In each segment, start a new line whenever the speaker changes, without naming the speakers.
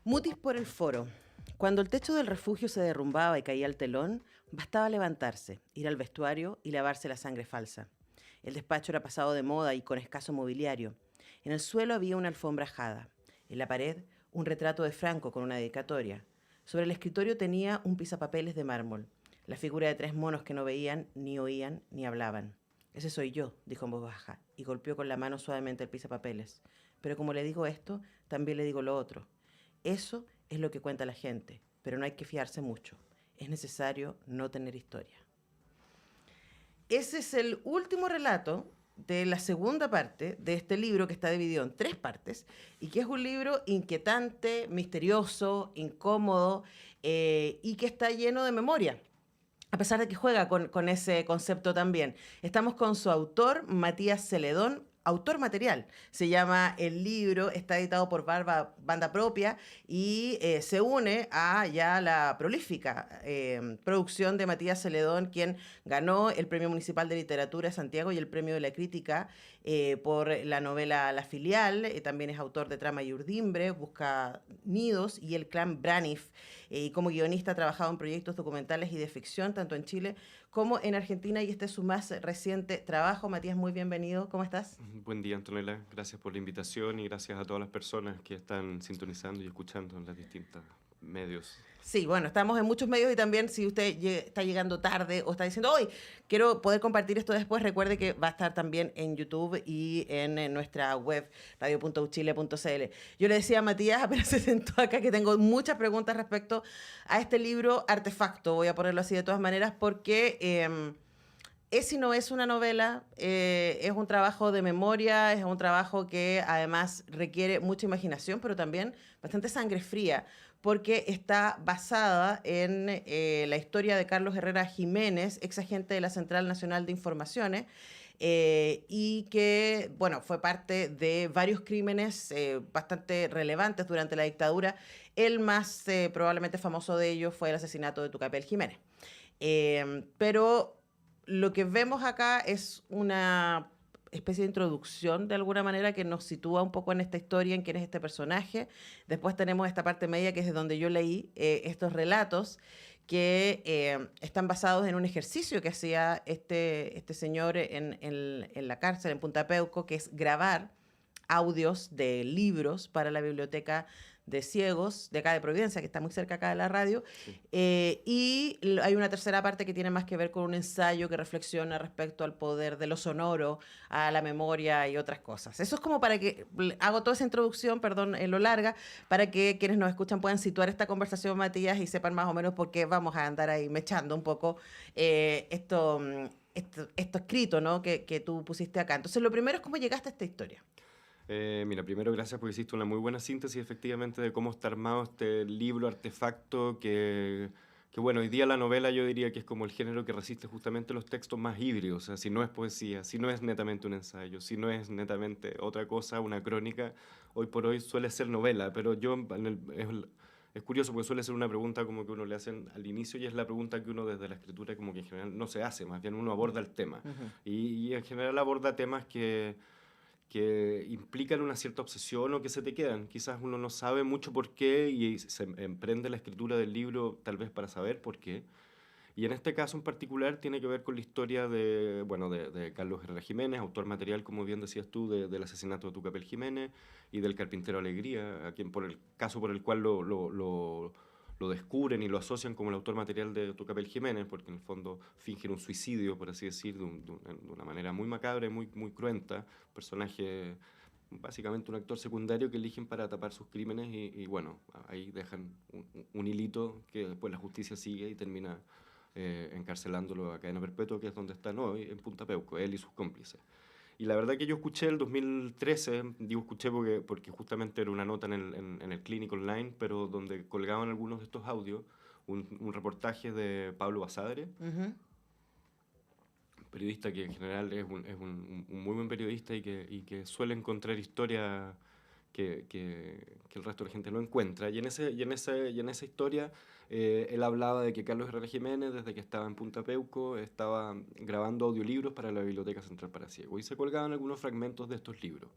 Mutis por el foro. Cuando el techo del refugio se derrumbaba y caía el telón, bastaba levantarse, ir al vestuario y lavarse la sangre falsa. El despacho era pasado de moda y con escaso mobiliario. En el suelo había una alfombra ajada. En la pared, un retrato de Franco con una dedicatoria. Sobre el escritorio tenía un pisapapeles de mármol, la figura de tres monos que no veían, ni oían, ni hablaban. Ese soy yo, dijo en voz baja, y golpeó con la mano suavemente el pisapapeles. Pero como le digo esto, también le digo lo otro. Eso es lo que cuenta la gente, pero no hay que fiarse mucho. Es necesario no tener historia. Ese es el último relato de la segunda parte de este libro que está dividido en tres partes y que es un libro inquietante, misterioso, incómodo y que está lleno de memoria. A pesar de que juega con ese concepto también. Estamos con su autor, Matías Celedón, autor material. Se llama el libro, está editado por Banda Propia y se une a ya la prolífica producción de Matías Celedón, quien ganó el Premio Municipal de Literatura de Santiago y el Premio de la Crítica por la novela La Filial. También es autor de Trama y Urdimbre, Busca Nidos y El Clan Braniff. Y como guionista ha trabajado en proyectos documentales y de ficción, tanto en Chile como en Argentina, y este es su más reciente trabajo. Matías, muy bienvenido. ¿Cómo estás?
Buen día, Antonella. Gracias por la invitación y gracias a todas las personas que están sintonizando y escuchando en los distintos medios.
Sí, bueno, estamos en muchos medios y también si usted está llegando tarde o está diciendo, hoy quiero poder compartir esto después, recuerde que va a estar también en YouTube y en nuestra web radio.uchile.cl. Yo le decía a Matías, apenas se sentó acá, que tengo muchas preguntas respecto a este libro Artefacto, voy a ponerlo así de todas maneras, porque es y no es una novela, es un trabajo de memoria, es un trabajo que además requiere mucha imaginación, pero también bastante sangre fría, porque está basada en la historia de Carlos Herrera Jiménez, ex agente de la Central Nacional de Informaciones, y que, bueno, fue parte de varios crímenes bastante relevantes durante la dictadura. El más probablemente famoso de ellos fue el asesinato de Tucapel Jiménez. Pero lo que vemos acá es una especie de introducción de alguna manera que nos sitúa un poco en esta historia, en quién es este personaje. Después tenemos esta parte media que es de donde yo leí estos relatos que están basados en un ejercicio que hacía este señor en la cárcel en Punta Peuco, que es grabar audios de libros para la biblioteca de ciegos de acá de Providencia, que está muy cerca acá de la radio,
Sí.
y hay una tercera parte que tiene más que ver con un ensayo que reflexiona respecto al poder de lo sonoro, a la memoria y otras cosas. Eso es como para que hago toda esa introducción, perdón, en lo larga, para que quienes nos escuchan puedan situar esta conversación, Matías, y sepan más o menos por qué vamos a andar ahí mechando un poco esto escrito, ¿no? Que tú pusiste acá. Entonces, lo primero es cómo llegaste a esta historia.
Mira, primero gracias porque hiciste una muy buena síntesis efectivamente de cómo está armado este libro artefacto que bueno, hoy día la novela yo diría que es como el género que resiste justamente los textos más híbridos, o sea, si no es poesía, si no es netamente un ensayo, si no es netamente otra cosa, una crónica, hoy por hoy suele ser novela, pero yo es curioso porque suele ser una pregunta como que uno le hacen al inicio y es la pregunta que uno desde la escritura como que en general no se hace, más bien uno aborda el tema
Ujú.
y en general aborda temas que implican una cierta obsesión o que se te quedan. Quizás uno no sabe mucho por qué y se emprende la escritura del libro tal vez para saber por qué. Y en este caso en particular tiene que ver con la historia de, bueno, de Carlos Herrera Jiménez, autor material, como bien decías tú, del asesinato de Tucapel Jiménez y del carpintero Alegría, a quien por el caso por el cual lo descubren y lo asocian como el autor material de Tucapel Jiménez, porque en el fondo fingen un suicidio, por así decir, de una manera muy macabra y muy cruenta. Personaje, básicamente un actor secundario que eligen para tapar sus crímenes y bueno, ahí dejan un hilito que después la justicia sigue y termina encarcelándolo a cadena perpetua, que es donde están hoy, en Punta Peuco, él y sus cómplices. Y la verdad que yo escuché el 2013, digo escuché porque justamente era una nota en el Clinic Online, pero donde colgaban algunos de estos audios, un reportaje de Pablo Basadre,
Ujú.
periodista que en general es un muy buen periodista y que suele encontrar historias que el resto de la gente no encuentra. Y en esa historia él hablaba de que Carlos Herrera Jiménez, desde que estaba en Punta Peuco, estaba grabando audiolibros para la Biblioteca Central para Ciegos y se colgaban algunos fragmentos de estos libros.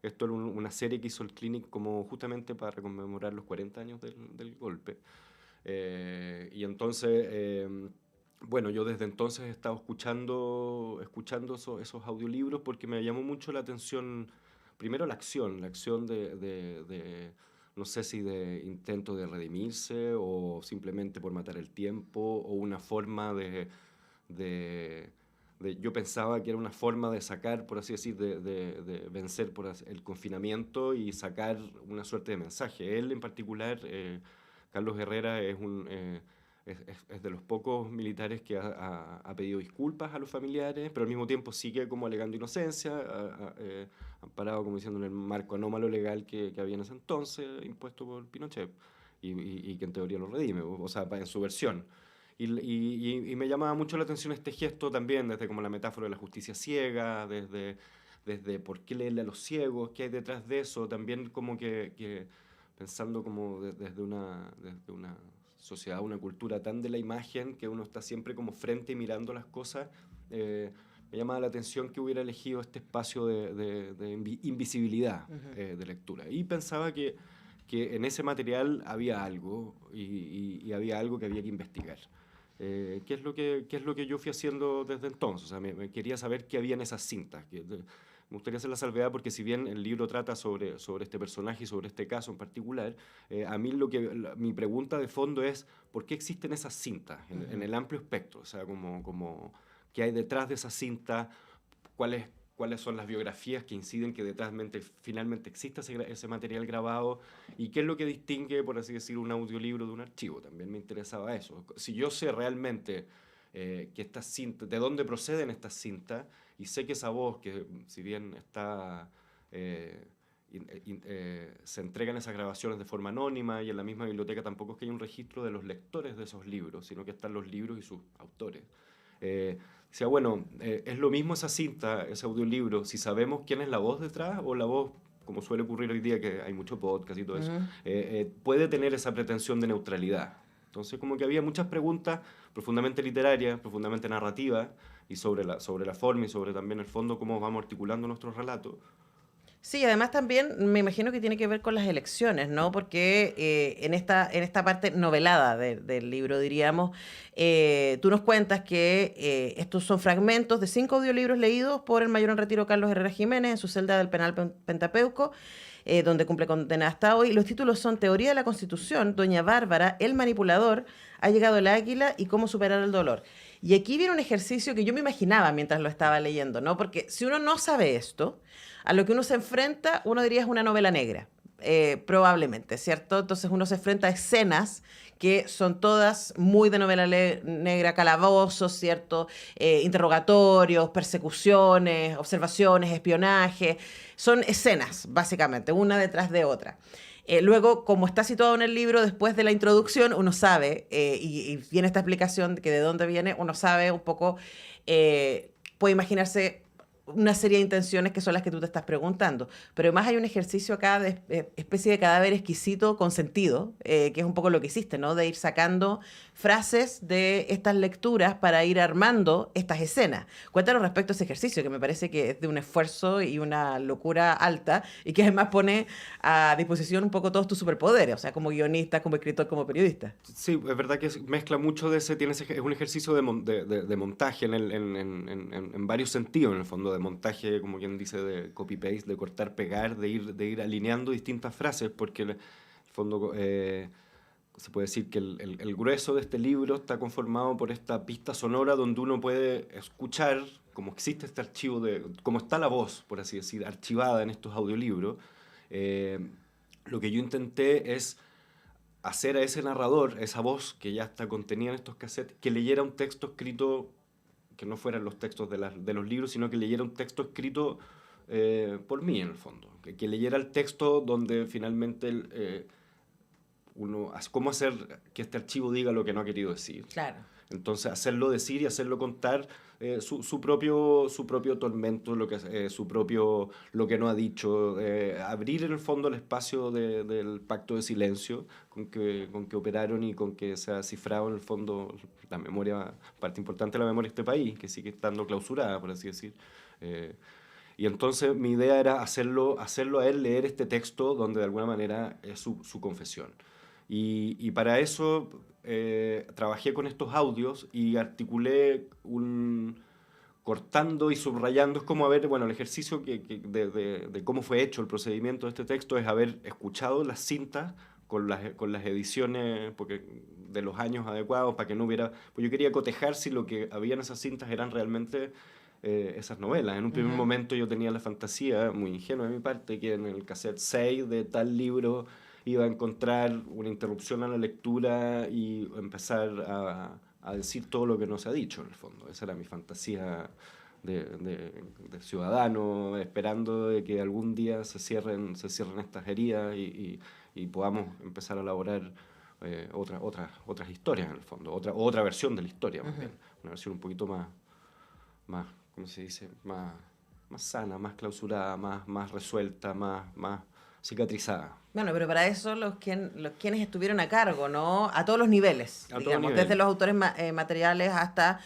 Esto era una serie que hizo el Clinic como justamente para conmemorar los 40 años del golpe. Y entonces, bueno, yo desde entonces he estado escuchando esos audiolibros porque me llamó mucho la atención, primero la acción no sé si de intento de redimirse o simplemente por matar el tiempo o una forma de, yo pensaba que era una forma de sacar, por así decir, de vencer el confinamiento y sacar una suerte de mensaje. Él en particular, Carlos Herrera, es de los pocos militares que ha pedido disculpas a los familiares, pero al mismo tiempo sigue como alegando inocencia, amparado como diciendo en el marco anómalo legal que había en ese entonces, impuesto por Pinochet, y que en teoría lo redime, o sea, en su versión. Y me llamaba mucho la atención este gesto también, desde como la metáfora de la justicia ciega, desde por qué leerle a los ciegos, qué hay detrás de eso, también como que pensando como desde una sociedad, una cultura tan de la imagen, que uno está siempre como frente y mirando las cosas, me llamaba la atención que hubiera elegido este espacio de invisibilidad de lectura. Y pensaba que en ese material había algo y había algo que había que investigar. ¿Qué es lo que yo fui haciendo desde entonces? O sea, me quería saber qué había en esas cintas. Me gustaría hacer la salvedad porque si bien el libro trata sobre este personaje y sobre este caso en particular, a mí mi pregunta de fondo es ¿por qué existen esas cintas en el amplio espectro? O sea, ¿qué hay detrás de esas cintas? ¿Cuáles son las biografías que inciden que finalmente exista ese material grabado? ¿Y qué es lo que distingue, por así decir, un audiolibro de un archivo? También me interesaba eso. Si yo sé realmente que estas cintas, de dónde proceden estas cintas, y sé que esa voz, que si bien está... se entregan esas grabaciones de forma anónima y en la misma biblioteca tampoco es que haya un registro de los lectores de esos libros, sino que están los libros y sus autores. Decía, bueno, es lo mismo esa cinta, ese audiolibro, si sabemos quién es la voz detrás o la voz, como suele ocurrir hoy día, que hay mucho podcast y todo eso, puede tener esa pretensión de neutralidad. Entonces, como que había muchas preguntas profundamente literarias, profundamente narrativas, y sobre la forma y sobre también el fondo, cómo vamos articulando nuestros relatos.
Sí, además también me imagino que tiene que ver con las elecciones, ¿no? Porque en esta parte novelada del libro, diríamos, tú nos cuentas que estos son fragmentos de 5 audiolibros leídos por el mayor en retiro Carlos Herrera Jiménez en su celda del penal Pentapeuco, donde cumple condena hasta hoy. Los títulos son Teoría de la Constitución, Doña Bárbara, El Manipulador, Ha llegado el Águila y Cómo superar el dolor. Y aquí viene un ejercicio que yo me imaginaba mientras lo estaba leyendo, ¿no? Porque si uno no sabe esto, a lo que uno se enfrenta, uno diría es una novela negra, probablemente, ¿cierto? Entonces uno se enfrenta a escenas que son todas muy de novela negra, calabozos, ¿cierto? Interrogatorios, persecuciones, observaciones, espionaje. Son escenas, básicamente, una detrás de otra. Luego, como está situado en el libro, después de la introducción, uno sabe, y viene esta explicación de que de dónde viene, uno sabe un poco, puede imaginarse una serie de intenciones que son las que tú te estás preguntando. Pero además hay un ejercicio acá de especie de cadáver exquisito con sentido, que es un poco lo que hiciste, ¿no? De ir sacando frases de estas lecturas para ir armando estas escenas. Cuéntanos respecto a ese ejercicio, que me parece que es de un esfuerzo y una locura alta, y que además pone a disposición un poco todos tus superpoderes, o sea, como guionista, como escritor, como periodista.
Sí, es verdad que mezcla mucho de es un ejercicio de montaje en varios sentidos, en el fondo, de montaje, como quien dice, de copy-paste, de cortar, pegar, de ir alineando distintas frases, porque en el fondo se puede decir que el grueso de este libro está conformado por esta pista sonora donde uno puede escuchar cómo existe este archivo, cómo está la voz, por así decir, archivada en estos audiolibros. Lo que yo intenté es hacer a ese narrador, esa voz que ya está contenida en estos cassettes, que leyera un texto escrito que no fueran los textos de los libros, sino que leyera un texto escrito por mí, en el fondo. Que leyera el texto donde finalmente cómo hacer que este archivo diga lo que no ha querido decir.
Claro.
Entonces, hacerlo decir y hacerlo contar su propio tormento, lo que no ha dicho, abrir en el fondo el espacio del pacto de silencio con que operaron y con que se ha cifrado en el fondo la memoria, parte importante de la memoria de este país, que sigue estando clausurada, por así decir. Y entonces mi idea era hacerlo a él leer este texto donde de alguna manera es su confesión. Y para eso trabajé con estos audios y articulé cortando y subrayando. Es como haber, bueno, el ejercicio de cómo fue hecho el procedimiento de este texto es haber escuchado las cintas con las ediciones porque de los años adecuados para que no hubiera... Pues yo quería cotejar si lo que había en esas cintas eran realmente esas novelas. En un primer momento yo tenía la fantasía, muy ingenua de mi parte, que en el cassette 6 de tal libro iba a encontrar una interrupción a la lectura y empezar a decir todo lo que no se ha dicho, en el fondo. Esa era mi fantasía de ciudadano, esperando de que algún día se cierren estas heridas y podamos empezar a elaborar otras historias, en el fondo, otra versión de la historia, más bien. Una versión un poquito más ¿cómo se dice? Más sana, más clausurada, más resuelta, más cicatrizada.
Bueno, pero para eso los quienes estuvieron a cargo, ¿no? A todos los niveles,
A todo
digamos,
nivel.
desde los autores materiales hasta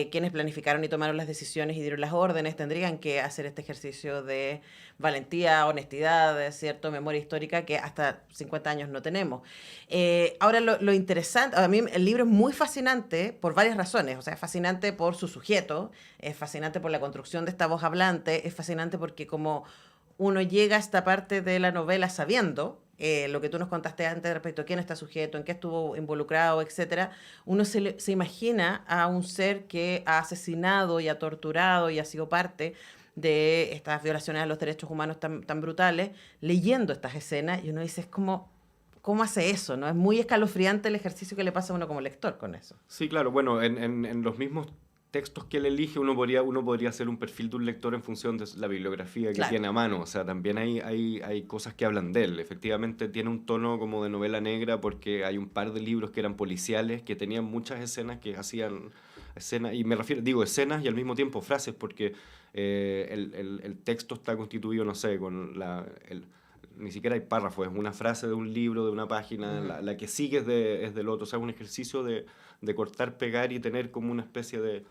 quienes planificaron y tomaron las decisiones y dieron las órdenes, tendrían que hacer este ejercicio de valentía, honestidad, ¿cierto? Memoria histórica que hasta 50 años no tenemos. Ahora, lo interesante, a mí el libro es muy fascinante por varias razones, o sea, es fascinante por su sujeto, es fascinante por la construcción de esta voz hablante, es fascinante porque como uno llega a esta parte de la novela sabiendo lo que tú nos contaste antes respecto a quién está sujeto, en qué estuvo involucrado, etcétera, uno se imagina a un ser que ha asesinado y ha torturado y ha sido parte de estas violaciones a los derechos humanos tan brutales, leyendo estas escenas y uno dice, es como, ¿cómo hace eso? ¿No? Es muy escalofriante el ejercicio que le pasa a uno como lector con eso.
Sí, claro, bueno, en los mismos textos que él elige uno podría hacer un perfil de un lector en función de la bibliografía que
Claro.
tiene a mano. O sea, también hay cosas que hablan de él. Efectivamente tiene un tono como de novela negra porque hay un par de libros que eran policiales, que tenían muchas escenas que hacían escenas, y me refiero, digo escenas y al mismo tiempo frases, porque el texto está constituido, no sé, ni siquiera hay párrafos, es una frase de un libro, de una página, la que sigue es del otro. O sea, es un ejercicio de cortar, pegar y tener como una especie de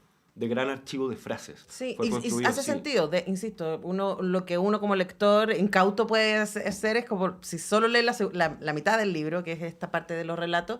gran archivo de frases.
Sí,
Fue
y
construido
hace
así.
sentido, insisto, lo que uno como lector incauto puede hacer es como si solo lee la mitad del libro, que es esta parte de los relatos,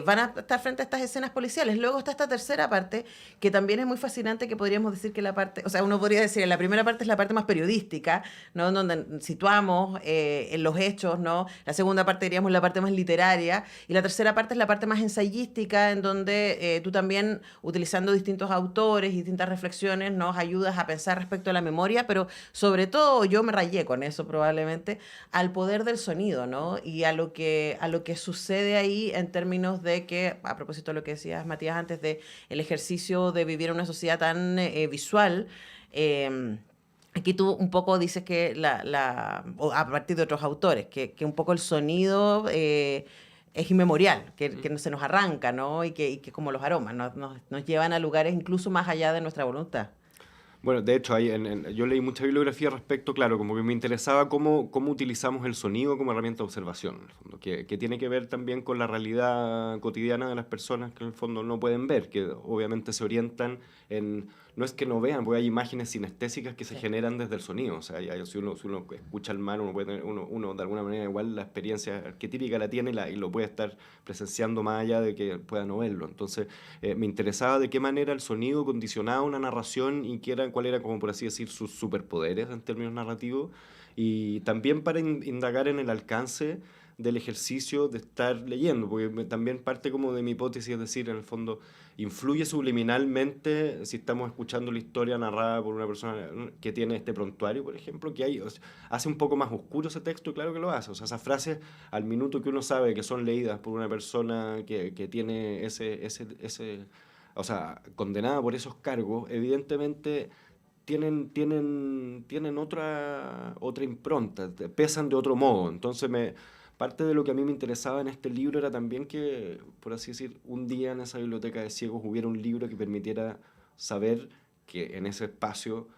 van a estar frente a estas escenas policiales. Luego está esta tercera parte, que también es muy fascinante, que podríamos decir que la parte, o sea, uno podría decir, la primera parte es la parte más periodística, ¿no? Donde situamos en los hechos, ¿no? La segunda parte diríamos la parte más literaria, y la tercera parte es la parte más ensayística, en donde tú también, utilizando distintos autores y distintas reflexiones, nos ayudas a pensar respecto a la memoria, pero sobre todo yo me rayé con eso probablemente, al poder del sonido, ¿no? Y a lo que sucede ahí en términos de que, a propósito de lo que decías, Matías, antes de el ejercicio de vivir en una sociedad tan visual, aquí tú un poco dices que o a partir de otros autores, que un poco el sonido es inmemorial, que se nos arranca, ¿no? Y que como los aromas, nos llevan a lugares incluso más allá de nuestra voluntad.
Bueno, de hecho, yo leí mucha bibliografía al respecto, claro, como que me interesaba cómo utilizamos el sonido como herramienta de observación, en el fondo, que tiene que ver también con la realidad cotidiana de las personas que en el fondo no pueden ver, que obviamente se orientan no es que no vean, porque hay imágenes sinestésicas que se
Sí.
generan desde el sonido. O sea, si uno escucha el mar, uno de alguna manera igual la experiencia arquetípica la tiene y lo puede estar presenciando más allá de que pueda no verlo. Entonces, me interesaba de qué manera el sonido condicionaba una narración y cuál era, como por así decir, sus superpoderes en términos narrativos. Y también para indagar en el alcance del ejercicio de estar leyendo, porque también parte como de mi hipótesis, es decir, en el fondo, influye subliminalmente si estamos escuchando la historia narrada por una persona que tiene este prontuario, por ejemplo, hace un poco más oscuro ese texto, claro que lo hace. O sea, esas frases, al minuto que uno sabe que son leídas por una persona que tiene o sea, condenada por esos cargos, evidentemente tienen otra impronta, pesan de otro modo. Entonces, parte de lo que a mí me interesaba en este libro era también que, por así decir, un día en esa biblioteca de ciegos hubiera un libro que permitiera saber que en ese espacio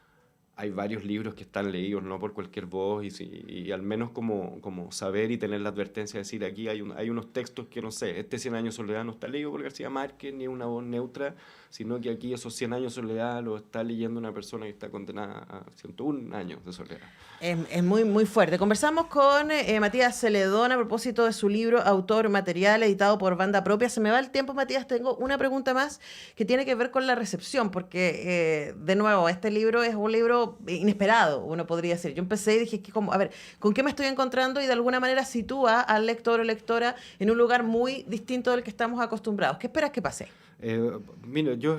hay varios libros que están leídos no por cualquier voz y al menos como saber y tener la advertencia de decir aquí hay unos textos que no sé, este 100 años de soledad no está leído por García Márquez ni es una voz neutra, sino que aquí esos 100 años de soledad lo está leyendo una persona que está condenada a 101 años de soledad.
Es muy, muy fuerte. Conversamos con Matías Celedón a propósito de su libro Autor Material, editado por Banda Propia. Se me va el tiempo, Matías. Tengo una pregunta más que tiene que ver con la recepción, porque, de nuevo, este libro es un libro inesperado, uno podría decir. Yo empecé y dije, a ver, ¿con qué me estoy encontrando? Y de alguna manera sitúa al lector o lectora en un lugar muy distinto del que estamos acostumbrados. ¿Qué esperas que pase?
Mira, yo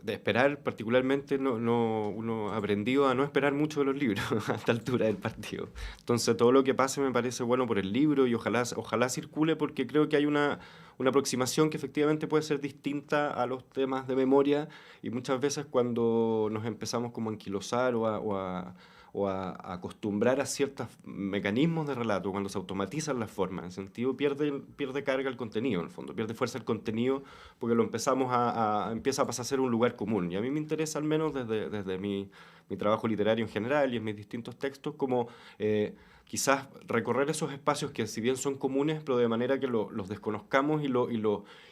de esperar particularmente uno ha aprendido a no esperar mucho de los libros a esta altura del partido. Entonces todo lo que pase me parece bueno por el libro y ojalá circule porque creo que hay una aproximación que efectivamente puede ser distinta a los temas de memoria y muchas veces cuando nos empezamos como a anquilosar o a acostumbrar a ciertos mecanismos de relato, cuando se automatizan las formas, en sentido pierde carga el contenido, en el fondo, pierde fuerza el contenido porque lo empieza a pasar a ser un lugar común. Y a mí me interesa, al menos desde mi trabajo literario en general y en mis distintos textos, como quizás recorrer esos espacios que si bien son comunes, pero de manera que los desconozcamos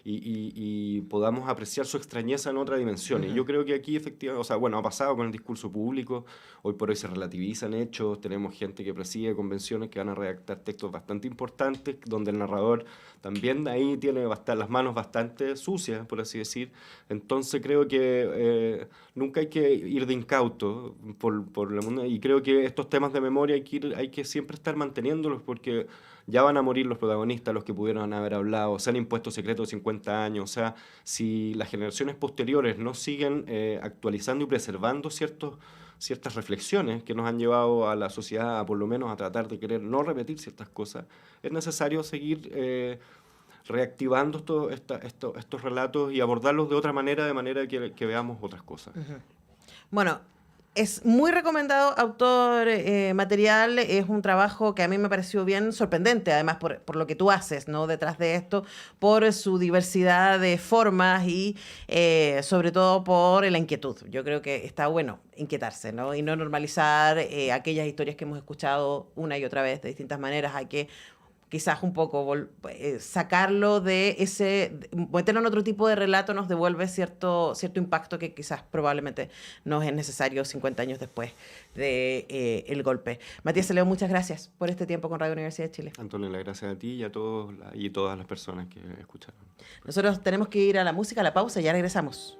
y podamos apreciar su extrañeza en otra dimensión. Y yo creo que aquí efectivamente, o sea, bueno, ha pasado con el discurso público, hoy por hoy se relativizan hechos, tenemos gente que preside convenciones que van a redactar textos bastante importantes, donde el narrador también ahí tiene las manos bastante sucias, por así decir. Entonces creo que nunca hay que ir de incauto por la mundo, y creo que estos temas de memoria hay que siempre estar manteniéndolos porque ya van a morir los protagonistas, los que pudieron haber hablado, se han impuesto secretos de 50 años, o sea, si las generaciones posteriores no siguen actualizando y preservando ciertas reflexiones que nos han llevado a la sociedad a por lo menos a tratar de querer no repetir ciertas cosas, es necesario seguir reactivando estos relatos y abordarlos de otra manera, de manera que veamos otras cosas.
Bueno, es muy recomendado Autor Material, es un trabajo que a mí me pareció bien sorprendente, además por lo que tú haces, ¿no? Detrás de esto, por su diversidad de formas y sobre todo por la inquietud. Yo creo que está bueno inquietarse, ¿no? Y no normalizar aquellas historias que hemos escuchado una y otra vez de distintas maneras. Hay que quizás un poco sacarlo de meterlo en otro tipo de relato nos devuelve cierto impacto que quizás probablemente no es necesario 50 años después de el golpe. Matías Celedón, muchas gracias por este tiempo con Radio Universidad de Chile.
Antonella, gracias a ti y a todos y todas las personas que escucharon.
Nosotros tenemos que ir a la música, a la pausa, y ya regresamos.